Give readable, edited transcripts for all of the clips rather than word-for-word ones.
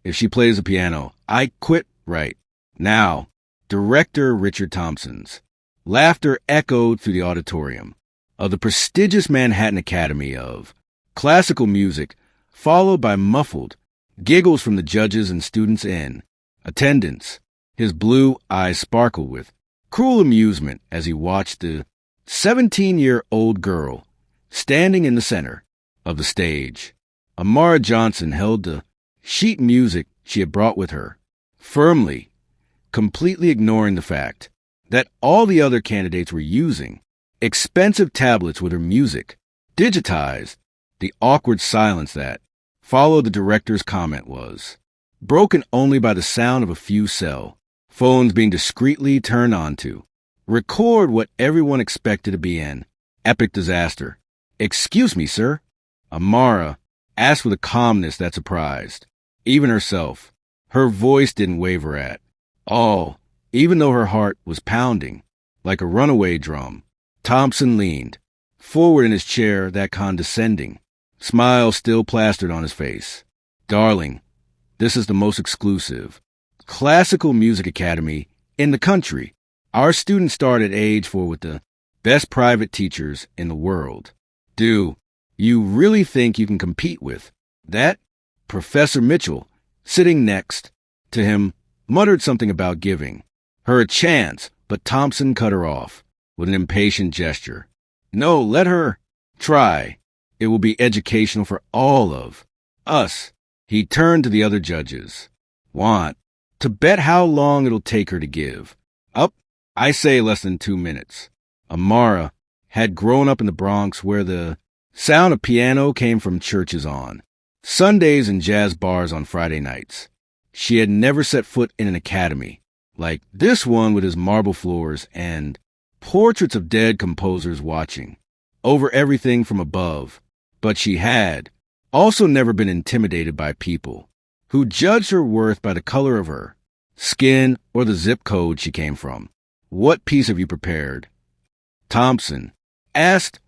if she plays the piano, I quit right now. Director Richard Thompson's. Laughter echoed through the auditorium of the prestigious Manhattan Academy of Classical Music, followed by muffled giggles from the judges and students in attendance. His blue eyes sparkled with cruel amusement as he watched the 17-year-old girl standing in the center of the stage. Amara Johnson held the sheet music she had brought with her, firmly, completely ignoring the fact that all the other candidates were using expensive tablets with her music digitized. The awkward silence that followed the director's comment was broken only by the sound of a few cell phones being discreetly turned on to record what everyone expected to be an epic disaster. "Excuse me, sir," Amara asked with a calmness that surprised even herself. Her voice didn't waver at all, even though her heart was pounding like a runaway drum. Thompson leaned forward in his chair, that condescending smile still plastered on his face. "Darling, this is the most exclusive classical music academy in the country. Our students start at age 4 with the best private teachers in the world. Do you really think you can compete with that?" Professor Mitchell, sitting next to him, muttered something about giving her a chance, but Thompson cut her off with an impatient gesture. "No, let her try. It will be educational for all of us." He turned to the other judges. "Want to bet how long it'll take her to give up?" "I say less than 2 minutes." Amara had grown up in the Bronx, where the sound of piano came from churches on Sundays and jazz bars on Friday nights. She had never set foot in an academy like this one, with its marble floors and portraits of dead composers watching over everything from above. But she had also never been intimidated by people who judged her worth by the color of her skin or the zip code she came from. "What piece have you prepared?" Thompson asked,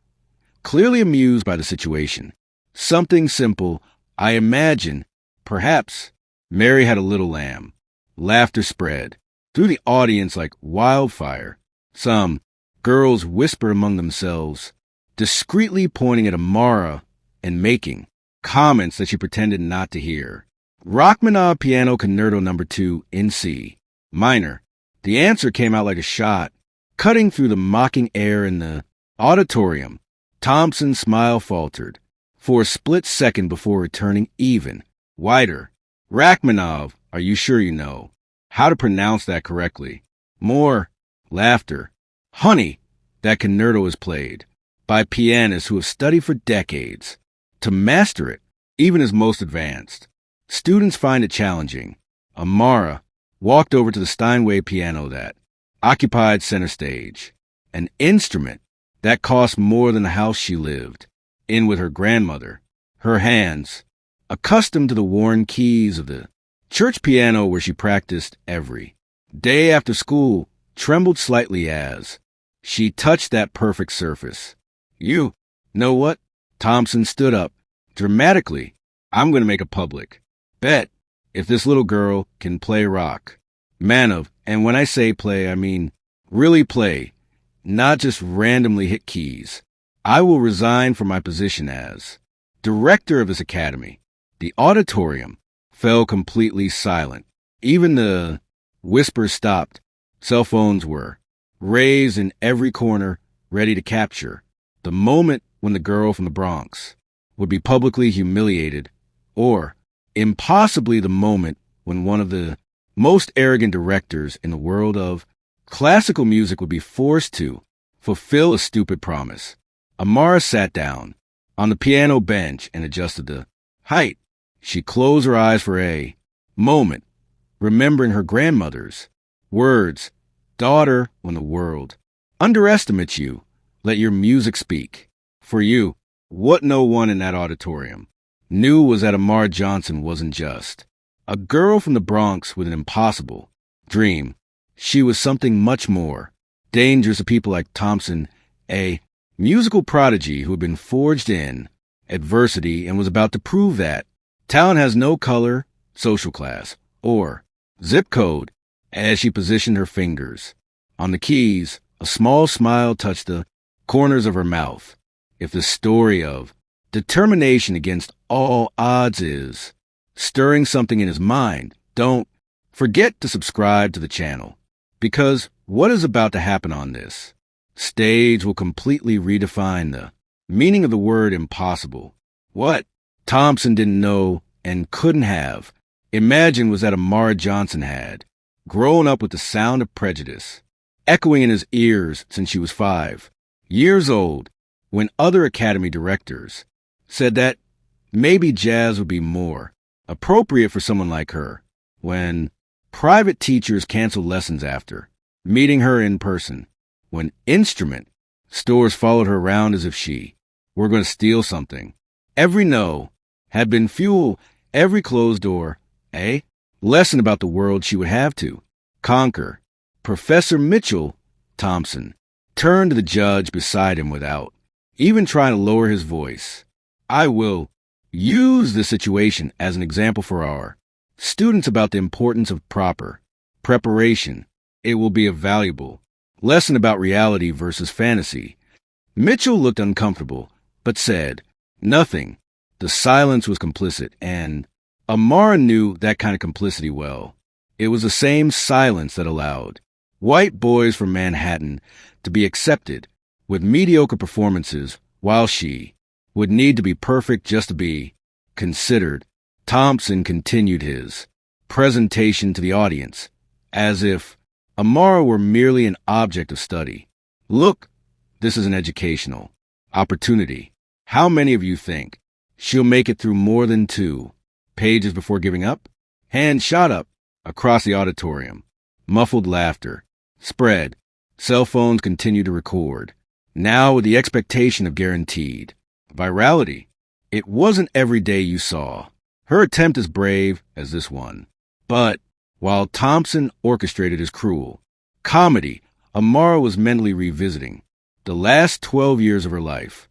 clearly amused by the situation. "Something simple, I imagine. Perhaps." Mary Had a Little Lamb. Laughter spread through the audience like wildfire. Some girls whispered among themselves, discreetly pointing at Amara and making comments that she pretended not to hear. Rachmaninoff Piano Concerto No. 2 in C minor. The answer came out like a shot, cutting through the mocking air in the auditorium. Thompson's smile faltered for a split second before returning even wider. "Rachmaninoff, are you sure you know how to pronounce that correctly?" More laughter. "Honey, that concerto is played by pianists who have studied for decades to master it, even as most advanced students find it challenging." Amara walked over to the Steinway piano that occupied center stage, an instrument that cost more than the house she lived in with her grandmother. Her hands, accustomed to the worn keys of the church piano where she practiced every day after school, trembled slightly as she touched that perfect surface. "You know what?" Thompson stood up dramatically. "I'm going to make a public bet if this little girl can play rock. Manov, and when I say play, I mean really play, not just randomly hit keys. I will resign from my position as director of this academy." The auditorium fell completely silent. Even the whispers stopped. Cell phones were raised in every corner, ready to capture the moment when the girl from the Bronx would be publicly humiliated, or impossibly the moment when one of the most arrogant directors in the world of classical music would be forced to fulfill a stupid promise. Amara sat down on the piano bench and adjusted the height. She closed her eyes for a moment, remembering her grandmother's words, "Daughter, when the world underestimates you, let your music speak for you." What no one in that auditorium knew was that Amara Johnson wasn't just a girl from the Bronx with an impossible dream. She was something much more dangerous to people like Thompson, a musical prodigy who had been forged in adversity and was about to prove that talent has no color, social class, or zip code as she positioned her fingers. On the keys, a small smile touched the corners of her mouth. If the story of determination against all odds is stirring something in his mind, don't forget to subscribe to the channel, because what is about to happen on this stage will completely redefine the meaning of the word impossible. What Thompson didn't know and couldn't have imagined was that Amara Johnson had grown up with the sound of prejudice echoing in his ears since she was 5 years old, when other academy directors said that maybe jazz would be more appropriate for someone like her, when private teachers canceled lessons after meeting her in person, when instrument stores followed her around as if she were going to steal something. Every no had been fuel, every closed door a lesson about the world she would have to conquer. Professor Mitchell Thompson turned to the judge beside him without even trying to lower his voice. I will use this situation as an example for our students about the importance of proper preparation. It will be a valuable lesson about reality versus fantasy. Mitchell looked uncomfortable, but said nothing. The silence was complicit, and Amara knew that kind of complicity well. It was the same silence that allowed white boys from Manhattan to be accepted with mediocre performances, while she would need to be perfect just to be considered. Thompson continued his presentation to the audience as if Amara were merely an object of study. Look, this is an educational opportunity. How many of you think she'll make it through more than 2 pages before giving up? Hands shot up across the auditorium. Muffled laughter spread. Cell phones continued to record, now with the expectation of guaranteed virality. It wasn't every day you saw her attempt as brave as this one. But while Thompson orchestrated his cruel comedy, Amara was mentally revisiting the last 12 years of her life,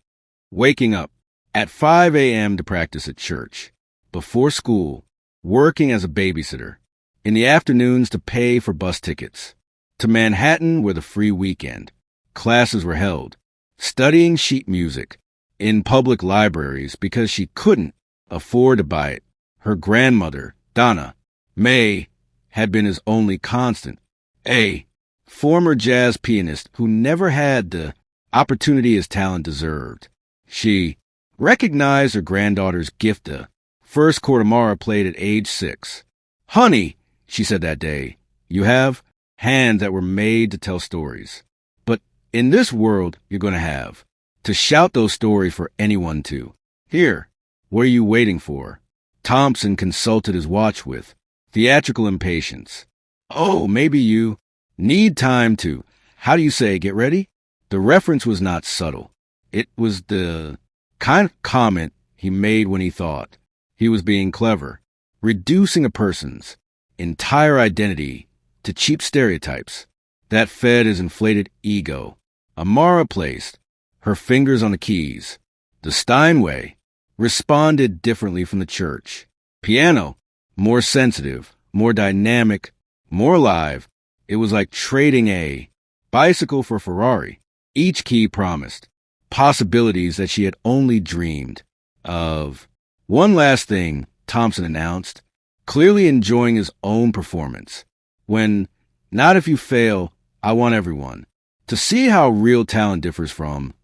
waking up at 5 a.m. to practice at church, before school, working as a babysitter, in the afternoons to pay for bus tickets, to Manhattan where the free weekend classes were held, studying sheet music in public libraries because she couldn't afford to buy it. Her grandmother, Donna May, had been his only constant, a former jazz pianist who never had the opportunity his talent deserved. She recognized her granddaughter's gift. The first chord Amara played at age 6. Honey, she said that day, you have hands that were made to tell stories. But in this world, you're going to have to shout those stories for anyone to hear. What are you waiting for? Thompson consulted his watch with theatrical impatience. Oh, maybe you need time to, how do you say, get ready? The reference was not subtle. It was the kind of comment he made when he thought he was being clever, reducing a person's entire identity to cheap stereotypes that fed his inflated ego. Amara placed her fingers on the keys. The Steinway responded differently from the church piano, more sensitive, more dynamic, more alive. It was like trading a bicycle for a Ferrari. Each key promised possibilities that she had only dreamed of. One last thing, Thompson announced, clearly enjoying his own performance. When, not if you fail, I want everyone to see how real talent differs from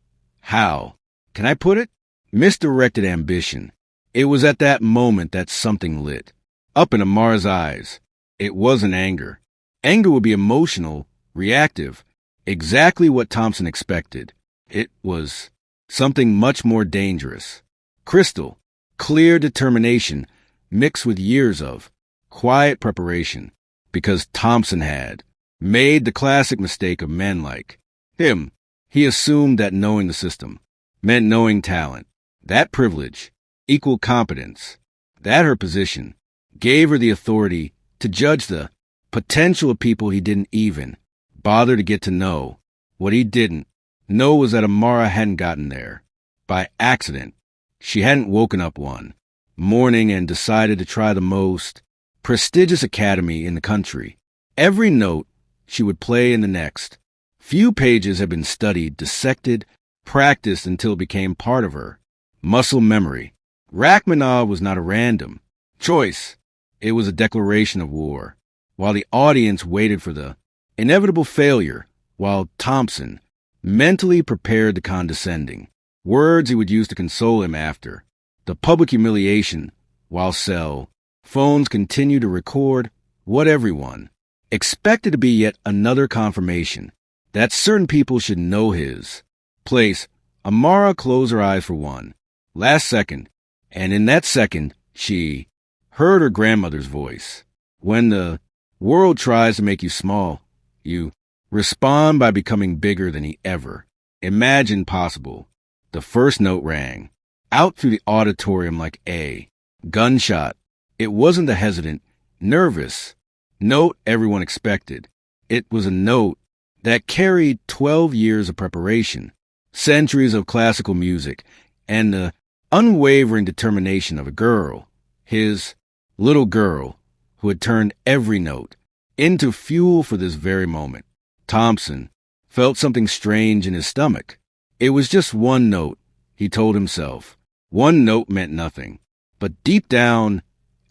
how, can I put it? Misdirected ambition. It was at that moment that something lit up in Amara's eyes. It wasn't anger. Anger would be emotional, reactive, exactly what Thompson expected. It was something much more dangerous. Crystal, clear determination mixed with years of quiet preparation, because Thompson had made the classic mistake of men like him. He assumed that knowing the system meant knowing talent, that privilege, equal competence, that her position gave her the authority to judge the potential of people he didn't even bother to get to know. What he didn't know was that Amara hadn't gotten there by accident. She hadn't woken up one morning and decided to try the most prestigious academy in the country. Every note she would play in the next. Few pages had been studied, dissected, practiced until it became part of her. Muscle memory. Rachmaninoff was not a random choice. It was a declaration of war. While the audience waited for the inevitable failure, while Thompson mentally prepared the condescending words he would use to console him after the public humiliation, while cell phones continued to record what everyone expected to be yet another confirmation that certain people should know his place. Amara closed her eyes for one last second, and in that second, she heard her grandmother's voice. When the world tries to make you small, you respond by becoming bigger than he ever imagined possible. The first note rang out through the auditorium like a gunshot. It wasn't the hesitant, nervous note everyone expected. It was a note that carried 12 years of preparation, centuries of classical music, and the unwavering determination of a girl, his little girl, who had turned every note into fuel for this very moment. Thompson felt something strange in his stomach. It was just one note, he told himself. One note meant nothing. But deep down,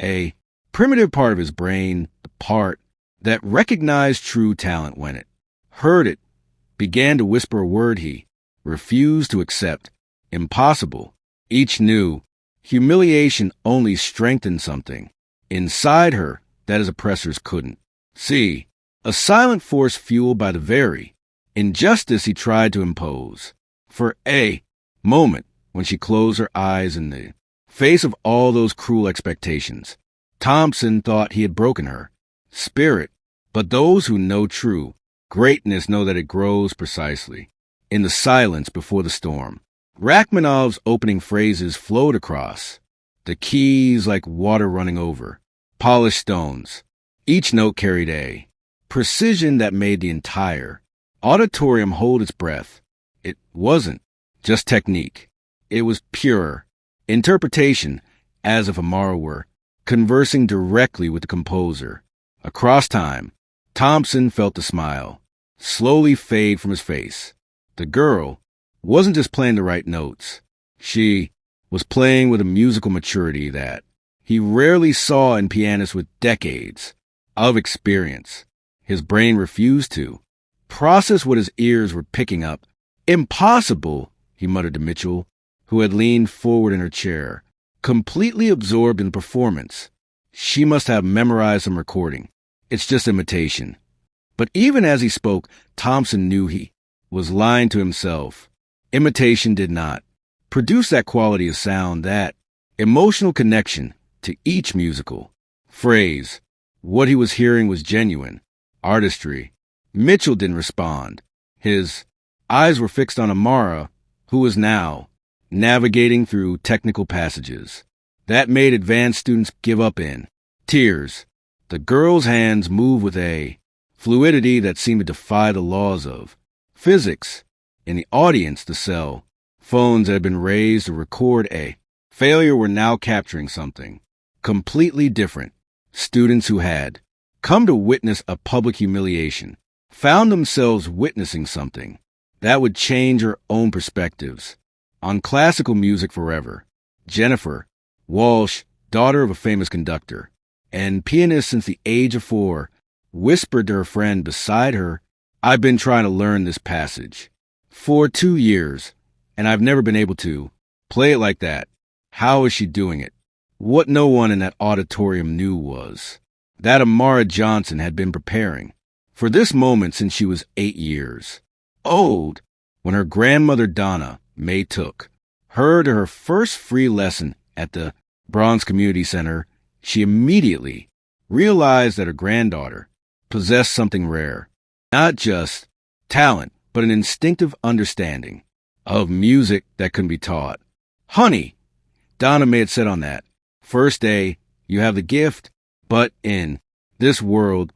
a primitive part of his brain, the part that recognized true talent when it heard it, began to whisper a word he refused to accept. Impossible. Each knew humiliation only strengthened something inside her that his oppressors couldn't see. A silent force fueled by the very injustice he tried to impose. For a moment, when she closed her eyes in the face of all those cruel expectations, Thompson thought he had broken her spirit. But those who know true greatness know that it grows precisely in the silence before the storm. Rachmaninoff's opening phrases flowed across the keys like water running over polished stones. Each note carried a precision that made the entire auditorium hold its breath. It wasn't just technique. It was pure interpretation, as if Amara were conversing directly with the composer. Across time, Thompson felt the smile slowly fade from his face. The girl wasn't just playing the right notes. She was playing with a musical maturity that he rarely saw in pianists with decades of experience. His brain refused to process what his ears were picking up. Impossible, he muttered to Mitchell, who had leaned forward in her chair, completely absorbed in the performance. She must have memorized some recording. It's just imitation. But even as he spoke, Thompson knew he was lying to himself. Imitation did not produce that quality of sound, that emotional connection to each musical phrase. What he was hearing was genuine artistry. Mitchell didn't respond. His eyes were fixed on Amara, who was now navigating through technical passages that made advanced students give up in tears. The girl's hands moved with a fluidity that seemed to defy the laws of physics. In the audience, the cell phones that had been raised to record a failure were now capturing something completely different. Students who had come to witness a public humiliation found themselves witnessing something that would change her own perspectives on classical music forever. Jennifer Walsh, daughter of a famous conductor and pianist since the age of 4, whispered to her friend beside her, "I've been trying to learn this passage for 2 years, and I've never been able to play it like that." How is she doing it? What no one in that auditorium knew was that Amara Johnson had been preparing for this moment since she was 8 years old, when her grandmother Donna May took her to her first free lesson at the Bronx Community Center. She immediately realized that her granddaughter possessed something rare, not just talent, but an instinctive understanding of music that couldn't be taught. "Honey," Donna May had said on that first day, "you have the gift, but in this world,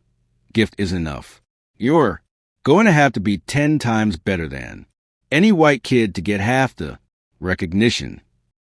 gift isn't enough. You're going to have to be 10 times better than any white kid to get half the recognition."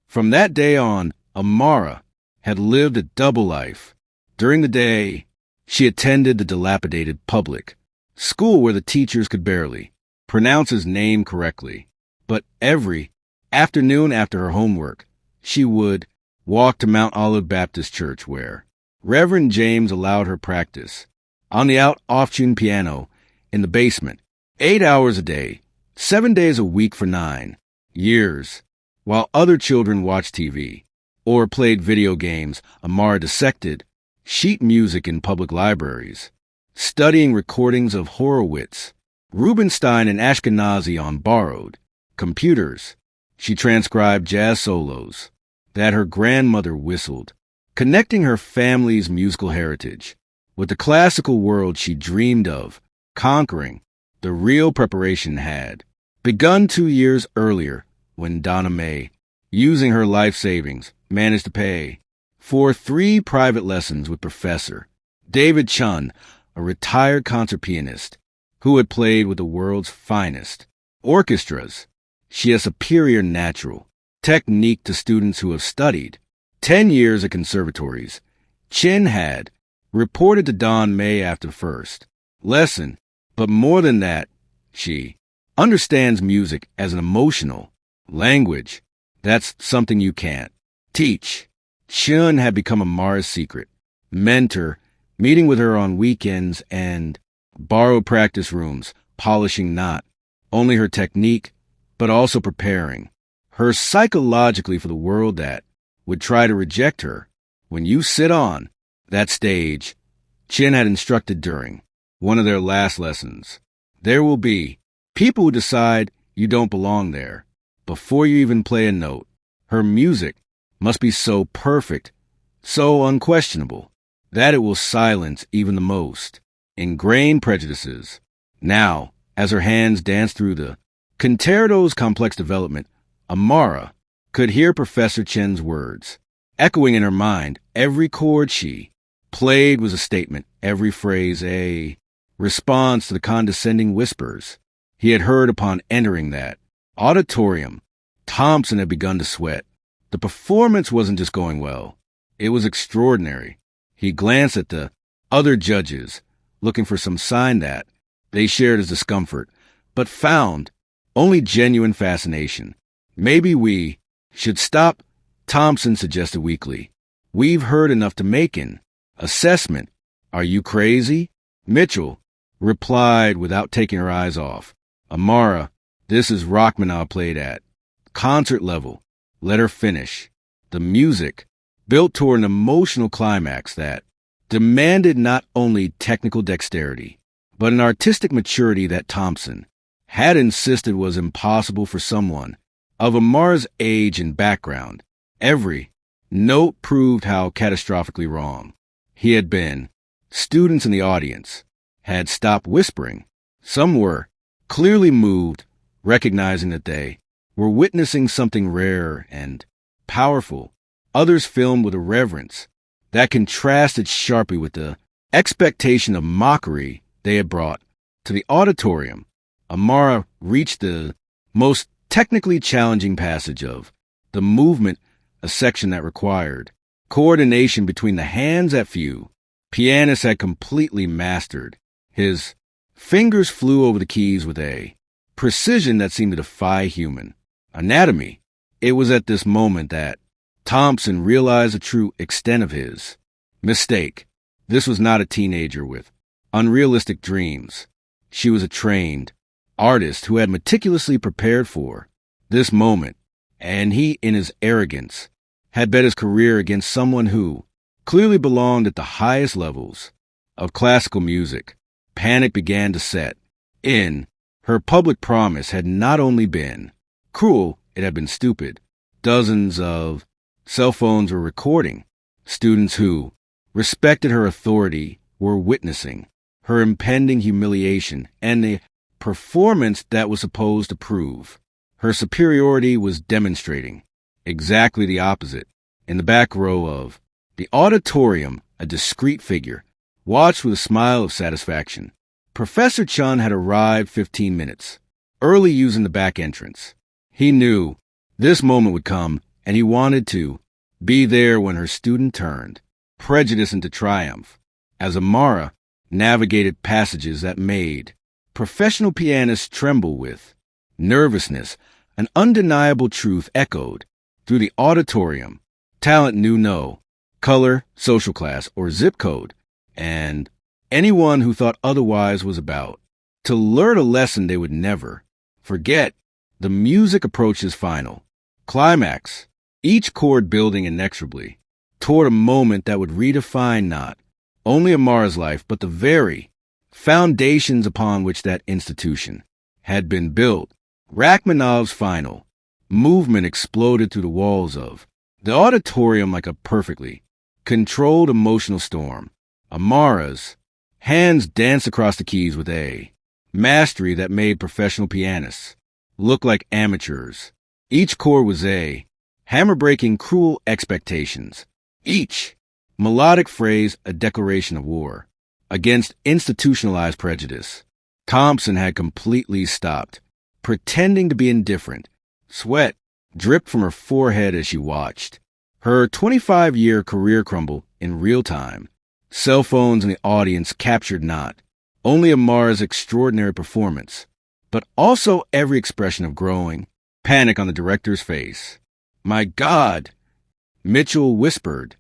From that day on, Amara had lived a double life, During the day, she attended the dilapidated public school where the teachers could barely pronounce his name correctly. But every afternoon after her homework, she would walk to Mount Olive Baptist Church where Reverend James allowed her practice on the off-tune piano in the basement, 8 hours a day, 7 days a week for 9 years, while other children watched TV or played video games. Amara dissected sheet music in public libraries, studying recordings of Horowitz, Rubinstein, and Ashkenazi on borrowed computers. She transcribed jazz solos that her grandmother whistled, connecting her family's musical heritage with the classical world she dreamed of conquering. The real preparation had begun 2 years earlier when Donna Mae, using her life savings, managed to pay for 3 private lessons with Professor David Chun, a retired concert pianist who had played with the world's finest orchestras. She has superior natural technique to students who have studied 10 years at conservatories. Chin had reported to Don May after the first lesson, but more than that, she understands music as an emotional language. That's something you can't teach. Chun had become Amara's secret mentor, meeting with her on weekends and borrowed practice rooms, polishing not only her technique, but also preparing her psychologically for the world that would try to reject her. When you sit on that stage, Chin had instructed during one of their last lessons, there will be people who decide you don't belong there before you even play a note. Her music must be so perfect, so unquestionable, that it will silence even the most ingrained prejudices. Now, as her hands danced through the concerto's complex development, Amara could hear Professor Chen's words echoing in her mind. Every chord she played was a statement, every phrase a response to the condescending whispers he had heard upon entering that auditorium. Thompson had begun to sweat. The performance wasn't just going well, it was extraordinary. He glanced at the other judges, looking for some sign that they shared his discomfort, but found only genuine fascination. Maybe we should stop, Thompson suggested weakly. We've heard enough to make an assessment. Are you crazy? Mitchell replied without taking her eyes off. Amara, this is Rachmaninoff played at concert level. Let her finish. The music built toward an emotional climax that demanded not only technical dexterity, but an artistic maturity that Thompson had insisted was impossible for someone of Amara's age and background. Every note proved how catastrophically wrong he had been. Students in the audience had stopped whispering. Some were clearly moved, recognizing that they were witnessing something rare and powerful. Others filmed with a reverence that contrasted sharply with the expectation of mockery they had brought to the auditorium. Amara reached the most technically challenging passage of the movement, a section that required coordination between the hands that few pianists had completely mastered. His fingers flew over the keys with a precision that seemed to defy human anatomy. It was at this moment that Thompson realized the true extent of his mistake. This was not a teenager with unrealistic dreams. She was a trained artist who had meticulously prepared for this moment, and he, in his arrogance, had bet his career against someone who clearly belonged at the highest levels of classical music. Panic began to set in. Her public promise had not only been cruel, it had been stupid. Dozens of cell phones were recording. Students who respected her authority were witnessing her impending humiliation, and the performance that was supposed to prove her superiority was demonstrating exactly the opposite. In the back row of the auditorium, a discreet figure watched with a smile of satisfaction. Professor Chun had arrived 15 minutes early, using the back entrance. He knew this moment would come, and he wanted to be there when her student turned prejudice into triumph, as Amara navigated passages that made professional pianists tremble with nervousness. An undeniable truth echoed through the auditorium. Talent knew no color, social class, or zip code, and anyone who thought otherwise was about to learn a lesson they would never forget. The music approached its final climax, each chord building inexorably toward a moment that would redefine not only Amara's life, but the very foundations upon which that institution had been built. Rachmaninoff's final movement exploded through the walls of the auditorium like a perfectly controlled emotional storm. Amara's hands danced across the keys with a mastery that made professional pianists look like amateurs. Each chord was a hammer-breaking cruel expectations. Each melodic phrase a declaration of war against institutionalized prejudice. Thompson had completely stopped pretending to be indifferent. Sweat dripped from her forehead as she watched her 25-year career crumble in real time. Cell phones in the audience captured not only Amara's extraordinary performance, but also every expression of growing panic on the director's face. "My God," Mitchell whispered,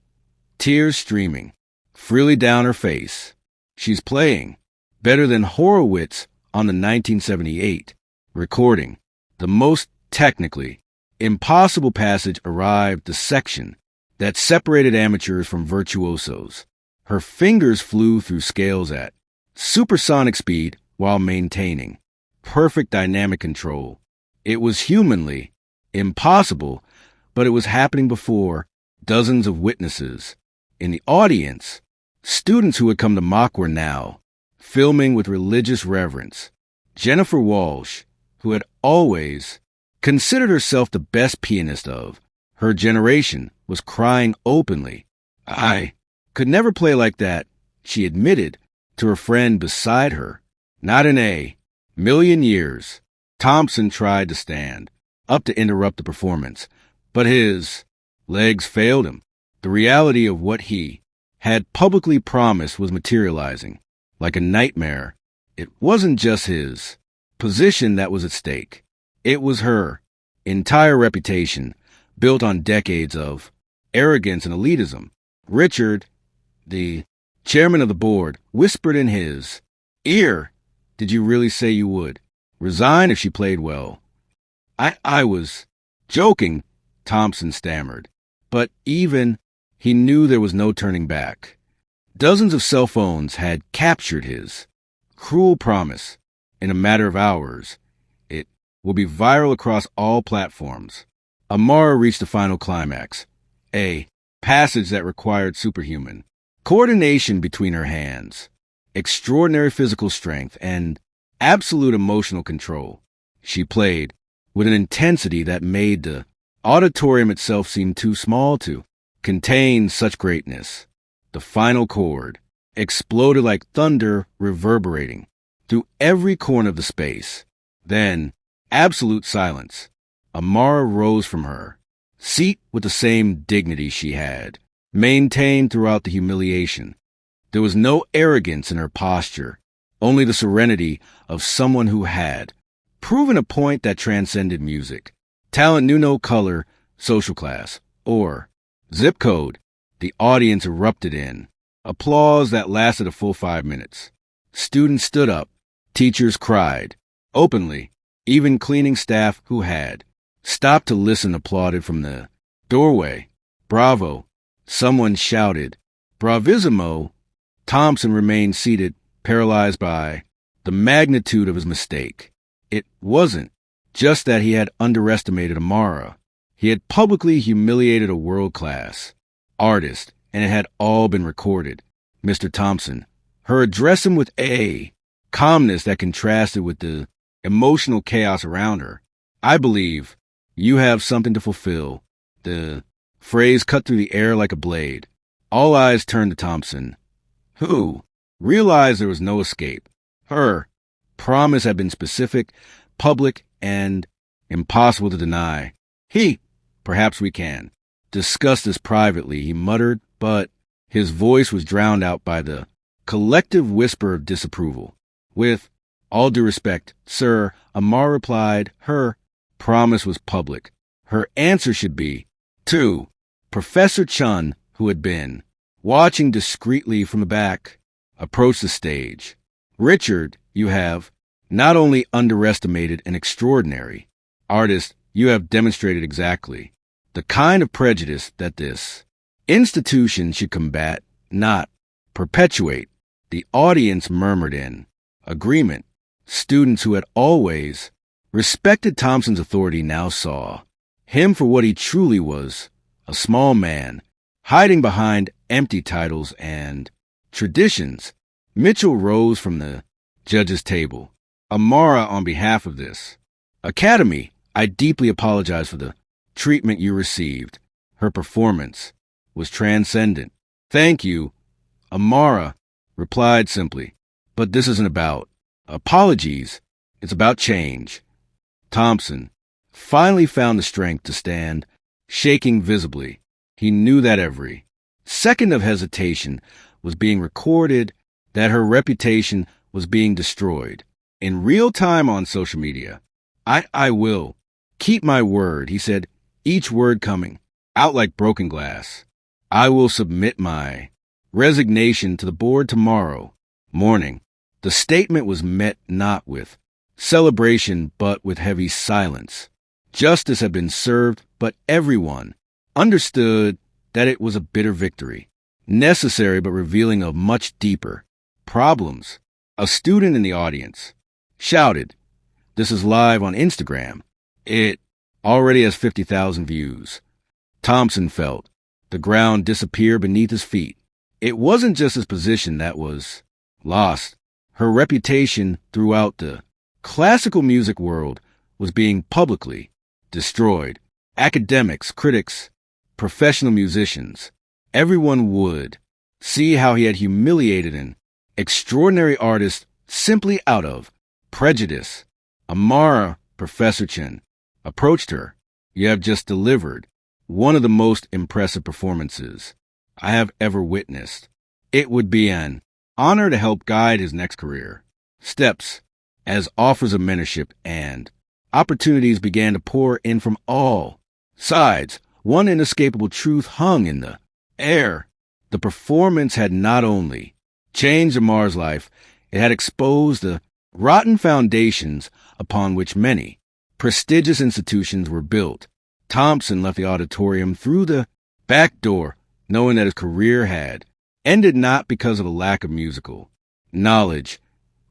tears streaming freely down her face. "She's playing better than Horowitz on the 1978 recording." The most technically impossible passage arrived, the section that separated amateurs from virtuosos. Her fingers flew through scales at supersonic speed while maintaining perfect dynamic control. It was humanly impossible, but it was happening before dozens of witnesses. In the audience, students who had come to mock were now filming with religious reverence. Jennifer Walsh, who had always considered herself the best pianist of her generation, was crying openly. "I could never play like that," she admitted to her friend beside her. "Not in a million years." Thompson tried to stand up to interrupt the performance, but his legs failed him. The reality of what he had publicly promised was materializing like a nightmare. It wasn't just his position that was at stake. It was her entire reputation, built on decades of arrogance and elitism. Richard, the chairman of the board, whispered in his ear, "Did you really say you would resign if she played well?" I was joking," Thompson stammered. But even he knew there was no turning back. Dozens of cell phones had captured his cruel promise. In a matter of hours, it will be viral across all platforms. Amara reached the final climax, a passage that required superhuman coordination between her hands, extraordinary physical strength, and absolute emotional control. She played with an intensity that made the auditorium itself seem too small to contain such greatness. The final chord exploded like thunder, reverberating through every corner of the space. Then, absolute silence. Amara rose from her seat with the same dignity she had maintained throughout the humiliation. There was no arrogance in her posture, only the serenity of someone who had proven a point that transcended music. Talent knew no color, social class, or zip code. The audience erupted in applause that lasted a full 5 minutes. Students stood up. Teachers cried openly. Even cleaning staff who had stopped to listen applauded from the doorway. "Bravo!" Someone shouted. "Bravissimo!" Thompson remained seated, paralyzed by the magnitude of his mistake. It wasn't just that he had underestimated Amara. He had publicly humiliated a world-class artist, and it had all been recorded. Mr. Thompson, her addressed him with a calmness that contrasted with the emotional chaos around her. "I believe you have something to fulfill." The phrase cut through the air like a blade. All eyes turned to Thompson, who realized there was no escape. Her promise had been specific, public, and impossible to deny. "Perhaps we can discuss this privately," he muttered, "but His voice was drowned out by the collective whisper of disapproval. With all due respect, sir, Amara replied. Her promise was public. Her answer should be, 2. Professor Chun, who had been watching discreetly from the back, approached the stage. Richard, you have not only underestimated an extraordinary artist, you have demonstrated exactly the kind of prejudice that this institution should combat, not perpetuate. The audience murmured in agreement. Students who had always respected Thompson's authority now saw him for what he truly was, a small man, hiding behind empty titles and traditions. Mitchell rose from the judge's table. Amara, on behalf of this Academy, I deeply apologize for the treatment you received. Her performance was transcendent. Thank you. Amara replied simply, but this isn't about apologies. It's about change. Thompson finally found the strength to stand, shaking visibly. He knew that every second of hesitation was being recorded, that her reputation was being destroyed. In real time on social media, I will keep my word, he said, each word coming out like broken glass. I will submit my resignation to the board tomorrow morning. The statement was met not with celebration, but with heavy silence. Justice had been served, but everyone understood that it was a bitter victory, necessary but revealing of much deeper problems. A student in the audience shouted, "This is live on Instagram. It already has 50,000 views." Thompson felt the ground disappear beneath his feet. It wasn't just his position that was lost. Her reputation throughout the classical music world was being publicly destroyed. Academics, critics, professional musicians, everyone would see how he had humiliated an extraordinary artist simply out of prejudice. Amara, Professor Chen, approached her. You have just delivered one of the most impressive performances I have ever witnessed. It would be an honor to help guide his next career steps as offers of mentorship and opportunities began to pour in from all sides. One inescapable truth hung in the air. The performance had not only changed Amar's life, it had exposed the rotten foundations upon which many prestigious institutions were built. Thompson left the auditorium through the back door, knowing that his career had ended not because of a lack of musical knowledge,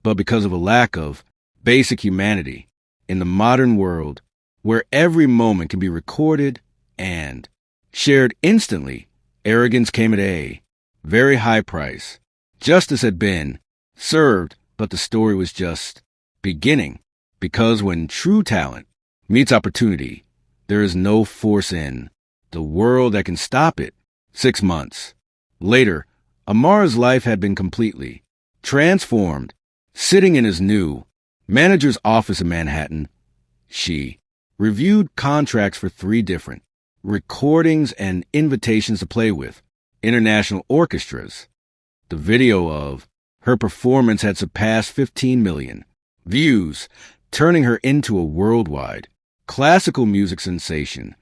but because of a lack of basic humanity. In the modern world, where every moment can be recorded and shared instantly, arrogance came at a very high price. Justice had been served, but the story was just beginning. Because when true talent meets opportunity, there is no force in the world that can stop it. 6 months later, Amara's life had been completely transformed. Sitting in his new manager's office in Manhattan, she reviewed contracts for 3 different recordings and invitations to play with international orchestras. The video of her performance had surpassed 15 million views, turning her into a worldwide classical music sensation.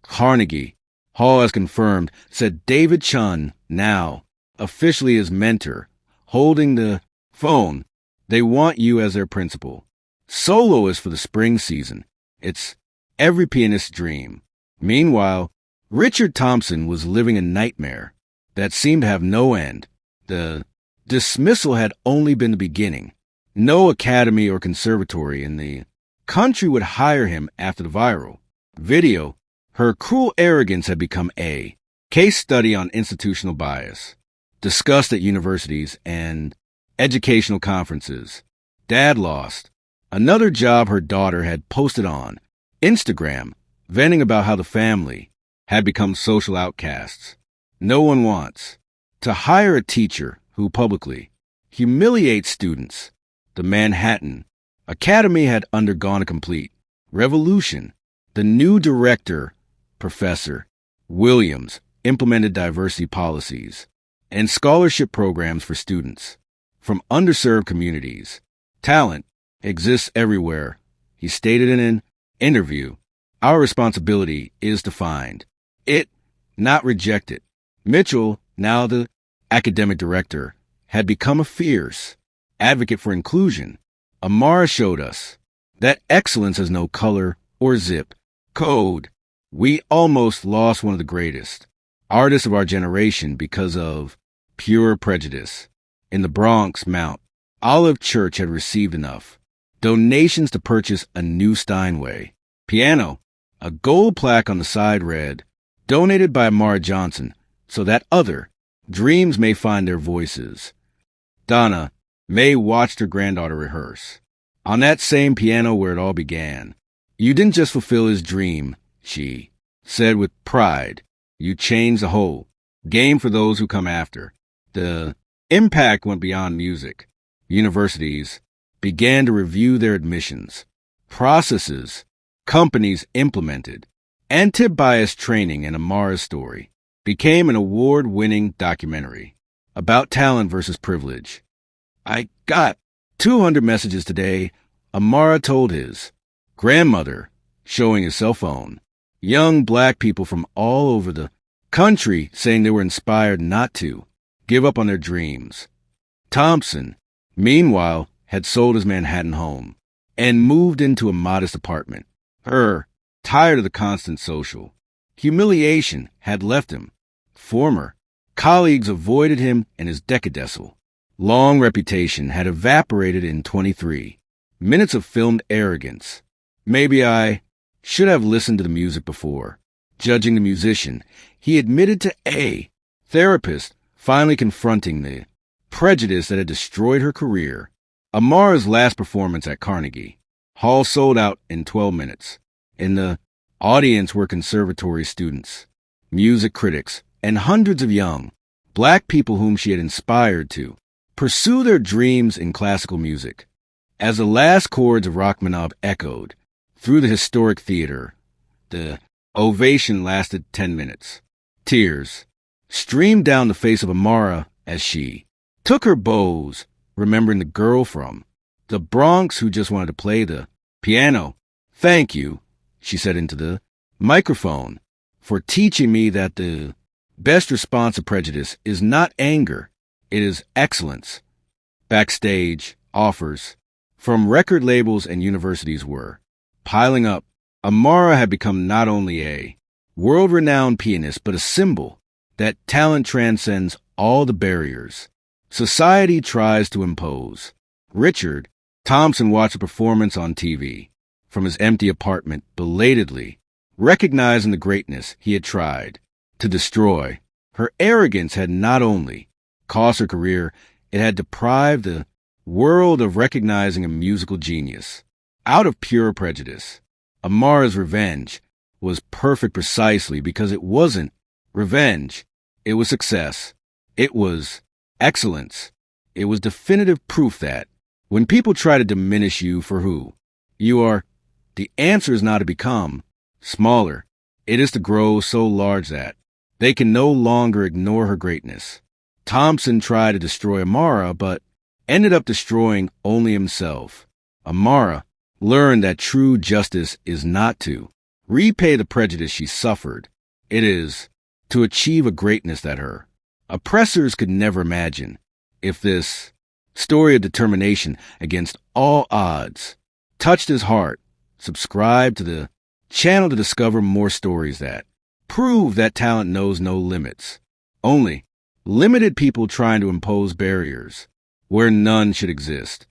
Carnegie Hall has confirmed, said David Chun, now officially his mentor, holding the phone. They want you as their principal. Soloist for the spring season. It's every pianist's dream. Meanwhile, Richard Thompson was living a nightmare that seemed to have no end. The dismissal had only been the beginning. No academy or conservatory in the country would hire him after the viral video. Her cruel arrogance had become a case study on institutional bias, discussed at universities and educational conferences. Dad lost another job her daughter had posted on Instagram, venting about how the family had become social outcasts. No one wants to hire a teacher who publicly humiliates students. The Manhattan Academy had undergone a complete revolution. The new director, Professor Williams, implemented diversity policies and scholarship programs for students from underserved communities. Talent exists everywhere, he stated in an interview. Our responsibility is to find it, not reject it. Mitchell, now the academic director, had become a fierce advocate for inclusion. Amara showed us that excellence has no color or zip code. We almost lost one of the greatest artists of our generation because of pure prejudice. In the Bronx, Mount Olive Church had received enough donations to purchase a new Steinway piano. A gold plaque on the side read, "Donated by Amara Johnson, so that other dreams may find their voices." Donna May watched her granddaughter rehearse on that same piano where it all began. "You didn't just fulfill his dream," she said with pride. "You changed the whole game for those who come after." The impact went beyond music. Universities began to review their admissions processes. Companies implemented anti-bias training, and Amara's story became an award-winning documentary about talent versus privilege. "I got 200 messages today," Amara told his grandmother, showing his cell phone. Young black people from all over the country saying they were inspired not to give up on their dreams. Thompson, meanwhile, had sold his Manhattan home and moved into a modest apartment. Tired of the constant social humiliation, had left him. Former colleagues avoided him, and his decadesal long reputation had evaporated in 23 minutes of filmed arrogance. "Maybe I should have listened to the music before judging the musician," he admitted to a therapist, finally confronting the prejudice that had destroyed her career. Amara's last performance at Carnegie Hall sold out in 12 minutes. In the audience were conservatory students, music critics, and hundreds of young black people whom she had inspired to pursue their dreams in classical music. As the last chords of Rachmaninoff echoed through the historic theater, the ovation lasted 10 minutes. Tears streamed down the face of Amara as she took her bows, remembering the girl from the Bronx who just wanted to play the piano. "Thank you," she said into the microphone, "for teaching me that the best response to prejudice is not anger, it is excellence." Backstage, offers from record labels and universities were piling up. Amara had become not only a world-renowned pianist, but a symbol that talent transcends all the barriers society tries to impose. Richard Thompson watched the performance on TV from his empty apartment, belatedly recognizing the greatness he had tried to destroy. Her arrogance had not only cost her career, it had deprived the world of recognizing a musical genius. Out of pure prejudice, Amara's revenge was perfect precisely because it wasn't revenge. It was success. It was excellence. It was definitive proof that when people try to diminish you for who you are, the answer is not to become smaller. It is to grow so large that they can no longer ignore her greatness. Thompson tried to destroy Amara, but ended up destroying only himself. Amara learned that true justice is not to repay the prejudice she suffered. It is to achieve a greatness that her oppressors could never imagine. If this story of determination against all odds touched his heart, subscribe to the channel to discover more stories that prove that talent knows no limits. Only limited people trying to impose barriers where none should exist.